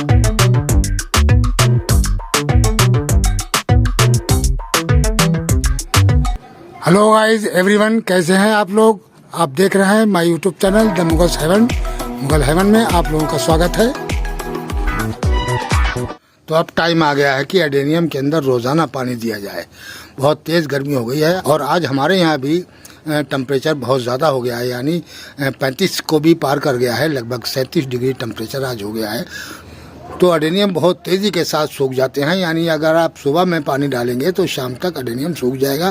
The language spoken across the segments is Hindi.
हेलो गाइस एवरीवन, कैसे हैं आप लोग। आप देख रहे हैं my YouTube channel the Mughals heaven. Mughal heaven में आप लोगों का स्वागत है। तो अब टाइम आ गया है कि एडेनियम के अंदर रोज़ाना पानी दिया जाए। बहुत तेज़ गर्मी हो गई है और आज हमारे यहाँ भी टेम्परेचर बहुत ज़्यादा हो गया है, यानी 35 को भी पार कर गया है। लगभग 37 डिग्री टेम्परेचर आज हो गया है। तो एडेनियम बहुत तेज़ी के साथ सूख जाते हैं, यानी अगर आप सुबह में पानी डालेंगे तो शाम तक एडेनियम सूख जाएगा।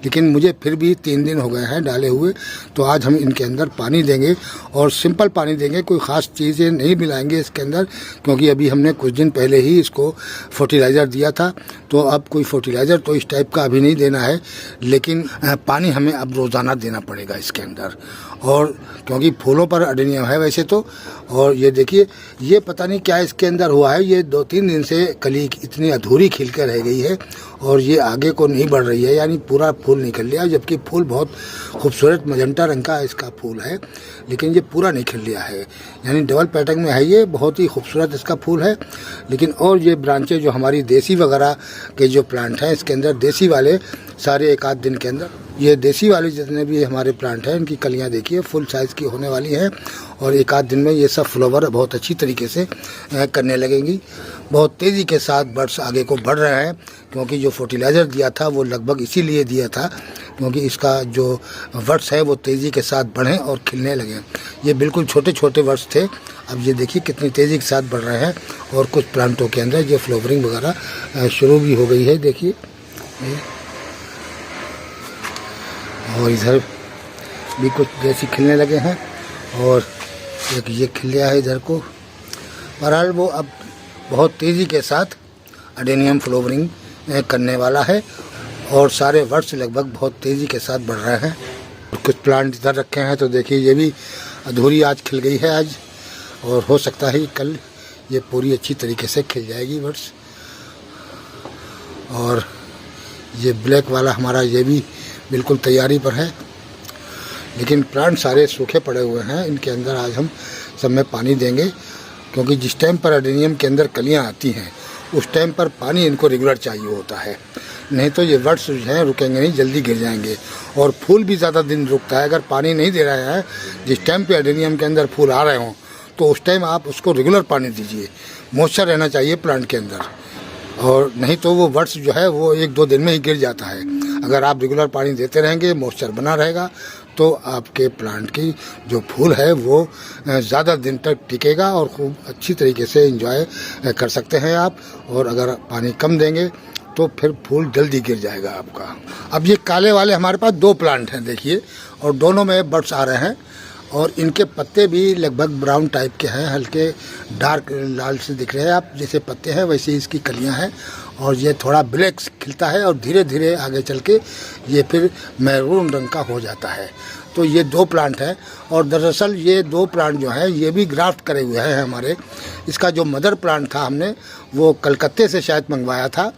लेकिन मुझे फिर भी 3 दिन हो गए हैं डाले हुए, तो आज हम इनके अंदर पानी देंगे और सिंपल पानी देंगे। कोई ख़ास चीज़ें नहीं मिलाएंगे इसके अंदर, क्योंकि अभी हमने कुछ दिन पहले ही इसको फर्टिलाइज़र दिया था। तो अब कोई फर्टिलाइज़र तो इस टाइप का अभी नहीं देना है, लेकिन पानी हमें अब रोज़ाना देना पड़ेगा इसके अंदर। और क्योंकि फूलों पर एडेनियम है वैसे तो, और ये देखिए, ये पता नहीं क्या इसके अंदर हुआ है। ये 2-3 दिन से कली इतनी अधूरी खिल कर रह गई है और ये आगे को नहीं बढ़ रही है, यानी पूरा फूल निकल लिया। जबकि फूल बहुत खूबसूरत मजेंटा रंग का इसका फूल है, लेकिन ये पूरा नहीं खिल लिया है, यानी डबल पैटर्न में है। ये बहुत ही खूबसूरत इसका फूल है। लेकिन और ये ब्रांचें जो हमारी देसी वगैरह के जो प्लांट हैं, इसके अंदर देसी वाले सारे 1 आध दिन के अंदर, ये देसी वाले जितने भी हमारे प्लांट हैं, इनकी कलियां देखिए फुल साइज़ की होने वाली हैं और 1 आध दिन में ये सब फ्लावर बहुत अच्छी तरीके से करने लगेंगी। बहुत तेज़ी के साथ बर्ड्स आगे को बढ़ रहे हैं, क्योंकि जो फर्टिलाइज़र दिया था वो लगभग इसीलिए दिया था, क्योंकि इसका जो वर्ड्स है वो तेज़ी के साथ बढ़ें और खिलने लगें। ये बिल्कुल छोटे छोटे वर्ड्स थे, अब ये देखिए कितनी तेज़ी के साथ बढ़ रहे हैं। और कुछ प्लांटों के अंदर ये फ्लावरिंग वगैरह शुरू भी हो गई है, देखिए। और इधर भी कुछ जैसे खिलने लगे हैं और एक ये खिल गया है इधर को। बहरहाल वो अब बहुत तेज़ी के साथ एडेनियम फ्लावरिंग करने वाला है और सारे वर्ड्स लगभग बहुत तेज़ी के साथ बढ़ रहे हैं। कुछ प्लांट इधर रखे हैं, तो देखिए ये भी अधूरी आज खिल गई है आज, और हो सकता है कल ये पूरी अच्छी तरीके से खिल जाएगी वर्ड्स। और ये ब्लैक वाला हमारा ये भी बिल्कुल तैयारी पर है। लेकिन प्लांट सारे सूखे पड़े हुए हैं, इनके अंदर आज हम सब में पानी देंगे, क्योंकि जिस टाइम पर एडेनियम के अंदर कलियां आती हैं उस टाइम पर पानी इनको रेगुलर चाहिए होता है, नहीं तो ये वर्ड्स जो हैं रुकेंगे नहीं, जल्दी गिर जाएंगे। और फूल भी ज़्यादा दिन रुकता है। अगर पानी नहीं दे रहा है जिस टाइम पे एडेनियम के अंदर फूल आ रहे हों, तो उस टाइम आप उसको रेगुलर पानी दीजिए। मॉइस्चर रहना चाहिए प्लांट के अंदर, और नहीं तो वो वर्ड्स जो है वो 1-2 दिन में ही गिर जाता है। अगर आप रेगुलर पानी देते रहेंगे, मॉइस्चर बना रहेगा, तो आपके प्लांट की जो फूल है वो ज़्यादा दिन तक टिकेगा और खूब अच्छी तरीके से एंजॉय कर सकते हैं आप। और अगर पानी कम देंगे तो फिर फूल जल्दी गिर जाएगा आपका। अब ये काले वाले हमारे पास 2 प्लांट हैं, देखिए, और दोनों में बड्स आ रहे हैं और इनके पत्ते भी लगभग ब्राउन टाइप के हैं, हल्के डार्क लाल से दिख रहे हैं। आप जैसे पत्ते हैं वैसे ही इसकी कलियां हैं, और ये थोड़ा ब्लैक खिलता है और धीरे धीरे आगे चल के ये फिर मैरून रंग का हो जाता है। तो ये 2 प्लांट हैं, और दरअसल ये 2 प्लांट जो हैं ये भी ग्राफ्ट करे हुए हैं हमारे। इसका जो मदर प्लांट था हमने वो कलकत्ते से शायद मंगवाया था।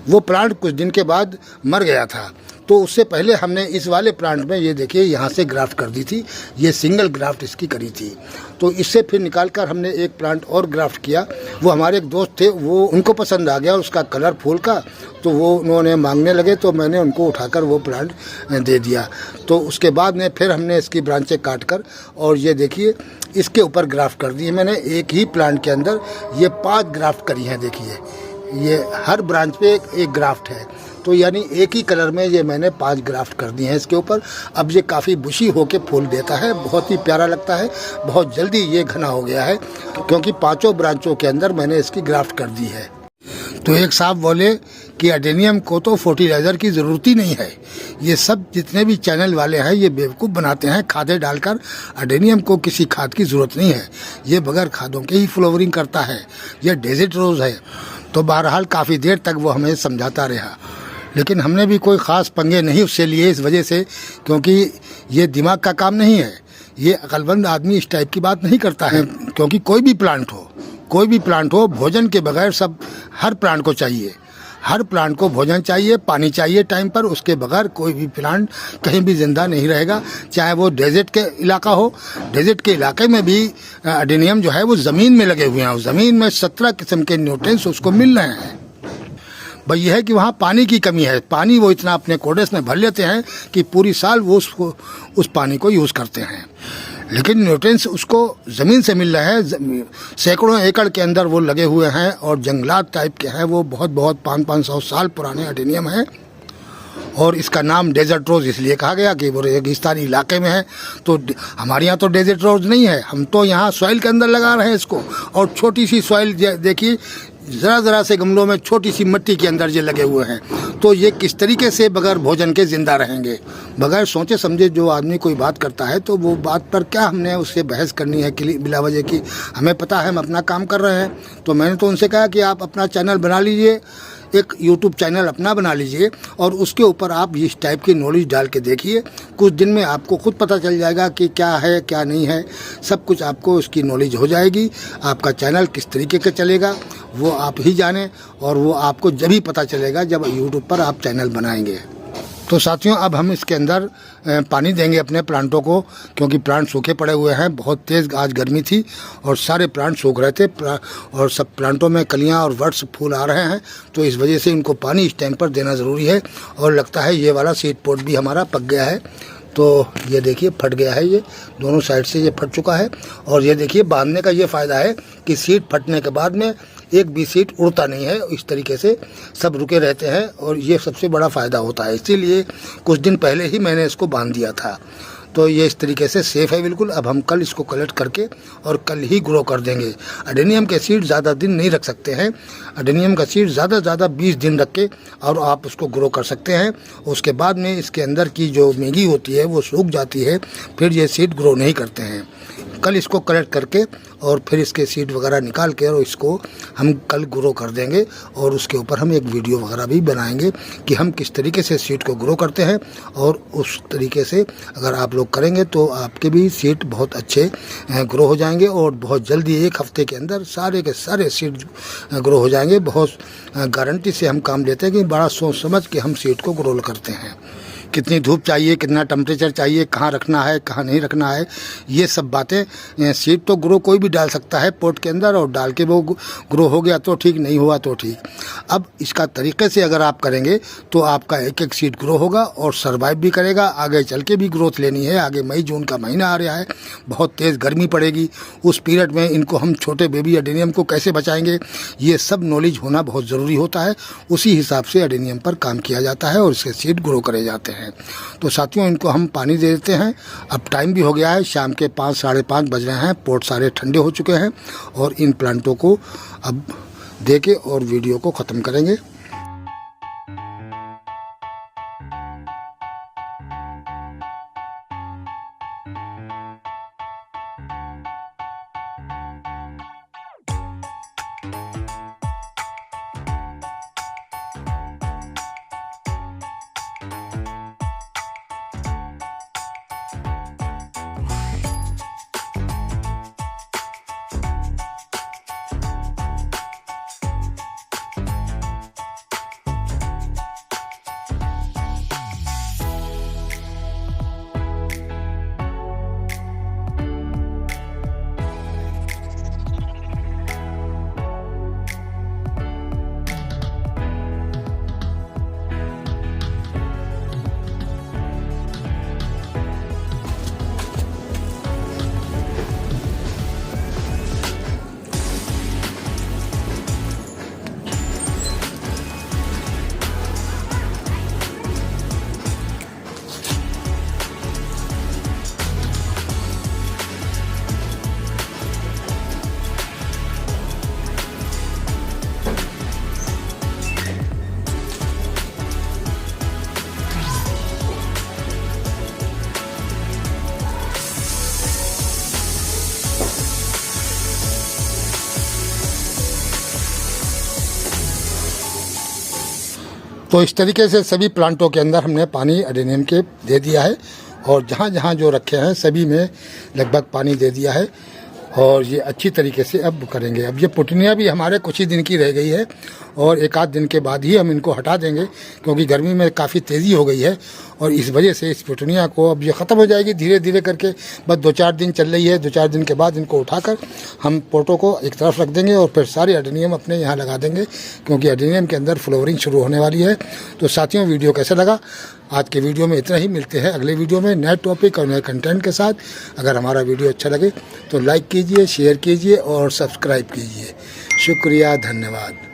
वो प्लांट कुछ दिन के बाद मर गया था, तो उससे पहले हमने इस वाले प्लांट में ये देखिए यहाँ से ग्राफ्ट कर दी थी। ये सिंगल ग्राफ्ट इसकी करी थी, तो इससे फिर निकाल कर हमने एक प्लांट और ग्राफ्ट किया। वो हमारे एक दोस्त थे, वो उनको पसंद आ गया उसका कलर फूल का, तो वो उन्होंने मांगने लगे, तो मैंने उनको उठाकर वो प्लांट दे दिया। तो उसके बाद में फिर हमने इसकी ब्रांचें काट कर और ये देखिए इसके ऊपर ग्राफ्ट कर दी है मैंने। एक ही प्लांट के अंदर ये 5 ग्राफ्ट करी हैं, देखिए ये हर ब्रांच पे एक ग्राफ्ट है, तो यानी एक ही कलर में ये मैंने 5 ग्राफ्ट कर दी हैं इसके ऊपर। अब ये काफ़ी बुशी होके फूल देता है, बहुत ही प्यारा लगता है। बहुत जल्दी ये घना हो गया है, क्योंकि 5 ब्रांचों के अंदर मैंने इसकी ग्राफ्ट कर दी है। तो एक साहब बोले कि एडेनियम को तो फर्टिलाइज़र की ज़रूरत ही नहीं है। ये सब जितने भी चैनल वाले हैं ये बेवकूफ़ बनाते हैं खादें डालकर। एडेनियम को किसी खाद की ज़रूरत नहीं है, ये बगैर खादों के ही फ्लावरिंग करता है। ये डेजर्ट रोज़ है। तो बहरहाल काफ़ी देर तक वो हमें समझाता रहा, लेकिन हमने भी कोई ख़ास पंगे नहीं उससे लिए, इस वजह से क्योंकि ये दिमाग का काम नहीं है। ये अक्लमंद आदमी इस टाइप की बात नहीं करता है, क्योंकि कोई भी प्लांट हो भोजन के बगैर सब हर प्लांट को चाहिए। हर प्लांट को भोजन चाहिए, पानी चाहिए टाइम पर, उसके बगैर कोई भी प्लांट कहीं भी जिंदा नहीं रहेगा। चाहे वो डेजर्ट के इलाका हो, डेजर्ट के इलाके में भी एडेनियम जो है वो ज़मीन में लगे हुए हैं, उस ज़मीन में 17 किस्म के न्यूट्रिएंट्स उसको मिल रहे हैं। भाई यह है कि वहाँ पानी की कमी है, पानी वो इतना अपने कोडेस में भर लेते हैं कि पूरी साल वो उस पानी को यूज़ करते हैं, लेकिन न्यूट्रिएंट्स उसको ज़मीन से मिल रहे हैं। सैकड़ों एकड़ के अंदर वो लगे हुए हैं और जंगलात टाइप के हैं, वो बहुत 500 साल पुराने एडेनियम हैं। और इसका नाम डेजर्ट रोज़ इसलिए कहा गया कि वो रेगिस्तानी इलाके में है। तो हमारे यहाँ तो डेजर्ट रोज़ नहीं है, हम तो यहाँ सॉइल के अंदर लगा रहे हैं इसको। और छोटी सी सॉइल देखिए, ज़रा से गमलों में छोटी सी मिट्टी के अंदर ये लगे हुए हैं। तो ये किस तरीके से बगैर भोजन के ज़िंदा रहेंगे? बगैर सोचे समझे जो आदमी कोई बात करता है तो वो बात पर क्या हमने उससे बहस करनी है बिला वजह की? हमें पता है हम अपना काम कर रहे हैं। तो मैंने तो उनसे कहा कि आप अपना चैनल बना लीजिए, एक यूट्यूब चैनल अपना बना लीजिए और उसके ऊपर आप इस टाइप की नॉलेज डाल के देखिए। कुछ दिन में आपको खुद पता चल जाएगा कि क्या है क्या नहीं है, सब कुछ आपको उसकी नॉलेज हो जाएगी। आपका चैनल किस तरीके का चलेगा वो आप ही जाने, और वो आपको जब ही पता चलेगा जब यूट्यूब पर आप चैनल बनाएंगे। तो साथियों, अब हम इसके अंदर पानी देंगे अपने प्लांटों को, क्योंकि प्लांट सूखे पड़े हुए हैं। बहुत तेज़ आज गर्मी थी और सारे प्लांट सूख रहे थे और सब प्लांटों में कलियां और वर्ड्स फूल आ रहे हैं। तो इस वजह से इनको पानी इस टाइम पर देना ज़रूरी है। और लगता है ये वाला सीड पॉट भी हमारा पक गया है। तो ये देखिए फट गया है, ये दोनों साइड से ये फट चुका है। और ये देखिए बांधने का ये फ़ायदा है कि सीड फटने के बाद में एक भी सीड उड़ता नहीं है, इस तरीके से सब रुके रहते हैं और ये सबसे बड़ा फ़ायदा होता है। इसीलिए कुछ दिन पहले ही मैंने इसको बांध दिया था। तो ये इस तरीके से सेफ़ है बिल्कुल। अब हम कल इसको कलेक्ट करके और कल ही ग्रो कर देंगे। एडेनियम के सीड ज़्यादा दिन नहीं रख सकते हैं। एडेनियम का सीड ज़्यादा से ज़्यादा 20 दिन रख के और आप उसको ग्रो कर सकते हैं। उसके बाद में इसके अंदर की जो मेगी होती है वो सूख जाती है, फिर ये सीड ग्रो नहीं करते हैं। कल इसको कलेक्ट करके और फिर इसके सीड वगैरह निकाल के और इसको हम कल ग्रो कर देंगे। और उसके ऊपर हम एक वीडियो वगैरह भी बनाएंगे कि हम किस तरीके से सीड को ग्रो करते हैं। और उस तरीके से अगर आप लोग करेंगे तो आपके भी सीड बहुत अच्छे ग्रो हो जाएंगे और बहुत जल्दी 1 हफ्ते के अंदर सारे के सारे सीड ग्रो हो जाएंगे। बहुत गारंटी से हम काम लेते हैं कि बड़ा सोच समझ के हम सीड को ग्रो करते हैं। कितनी धूप चाहिए, कितना टेम्परेचर चाहिए, कहाँ रखना है कहाँ नहीं रखना है, ये सब बातें। सीड तो ग्रो कोई भी डाल सकता है पोट के अंदर, और डाल के वो ग्रो हो गया तो ठीक, नहीं हुआ तो ठीक। अब इसका तरीके से अगर आप करेंगे तो आपका एक एक सीड ग्रो होगा और सर्वाइव भी करेगा। आगे चल के भी ग्रोथ लेनी है। आगे मई जून का महीना आ रहा है, बहुत तेज़ गर्मी पड़ेगी। उस पीरियड में इनको हम छोटे बेबी एडेनियम को कैसे बचाएंगे, ये सब नॉलेज होना बहुत ज़रूरी होता है। उसी हिसाब से एडेनियम पर काम किया जाता है और इसके सीड ग्रो करे जाते हैं। तो साथियों, इनको हम पानी दे देते हैं। अब टाइम भी हो गया है, शाम के 5 साढ़े 5 बज रहे हैं। पोट सारे ठंडे हो चुके हैं और इन प्लांटों को अब दे के और वीडियो को ख़त्म करेंगे। तो इस तरीके से सभी प्लांटों के अंदर हमने पानी एडेनियम के दे दिया है और जहाँ जहाँ जो रखे हैं सभी में लगभग पानी दे दिया है। और ये अच्छी तरीके से अब करेंगे। अब ये पुटनिया भी हमारे कुछ ही दिन की रह गई है और एक आध दिन के बाद ही हम इनको हटा देंगे, क्योंकि गर्मी में काफ़ी तेज़ी हो गई है और इस वजह से इस पुटनिया को अब ये ख़त्म हो जाएगी धीरे धीरे करके। बस 2-4 दिन चल रही है, 2-4 दिन के बाद इनको उठाकर हम पोटो को एक तरफ रख देंगे और फिर सारे एडेनियम अपने यहाँ लगा देंगे, क्योंकि एडेनियम के अंदर फ्लोवरिंग शुरू होने वाली है। तो साथियों, वीडियो कैसा लगा? आज के वीडियो में इतना ही। मिलते हैं अगले वीडियो में नए टॉपिक और नए कंटेंट के साथ। अगर हमारा वीडियो अच्छा लगे तो लाइक कीजिए, शेयर कीजिए और सब्सक्राइब कीजिए। शुक्रिया, धन्यवाद।